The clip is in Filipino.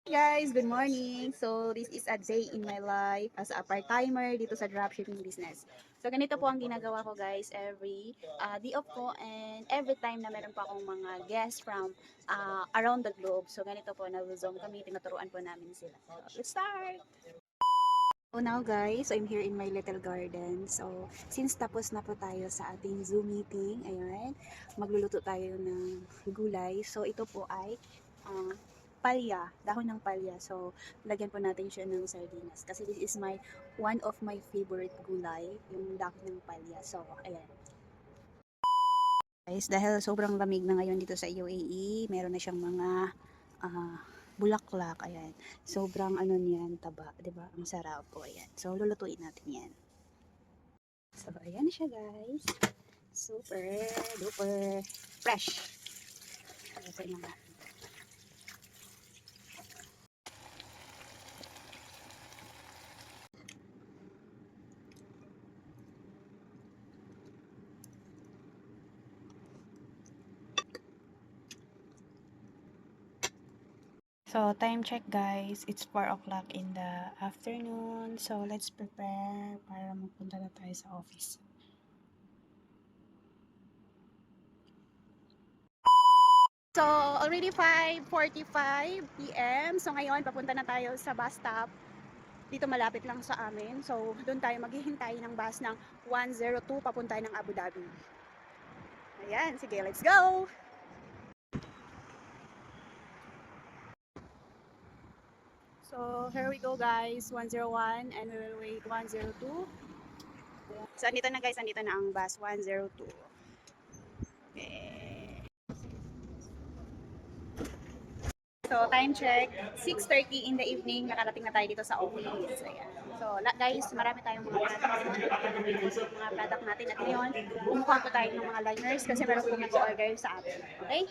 Guys, good morning. So, this is a day in my life as a part-timer dito sa dropshipping business. So, ganito po ang ginagawa ko guys every day off ko and every time na meron pa akong mga guests from around the globe. So, ganito po, nag-zoom kami, tinuturuan po namin sila. So, let's start! So now guys, I'm here in my little garden. So, since tapos na po tayo sa ating Zoom meeting, ayan, magluluto tayo ng gulay. So, ito po ay ah, palya, dahon ng palya. So, lagyan po natin siya ng sardinas. Kasi this is one of my favorite gulay, yung dahon ng palya. So, ayan. Guys, dahil sobrang lamig na ngayon dito sa UAE, meron na siyang mga ah, bulaklak, ayan. Sobrang ano niyan, taba, 'di ba? Ang sarap po, ayan. So lulutuin natin 'yan. So ayan siya, guys. Super duper fresh. Lulutuin na natin. So, time check guys, it's 4 o'clock in the afternoon. So, let's prepare para magpunta na tayo sa office. So, already 5:45 PM. So, ngayon, papunta na tayo sa bus stop. Dito malapit lang sa amin. So, doon tayo maghihintay ng bus ng 102 papunta ng Abu Dhabi. Ayan, sige, let's go! So, here we go guys, 101 and we will wait 102. So, andito na guys, andito na ang bus, 102. Okay. So, time check, 6:30 in the evening, nakarating na tayo dito sa office. Ayan. So, guys, marami tayong mga product natin. At ngayon, kumukuha ko tayo ng mga liners kasi meron pong nag-order sa atin. Okay?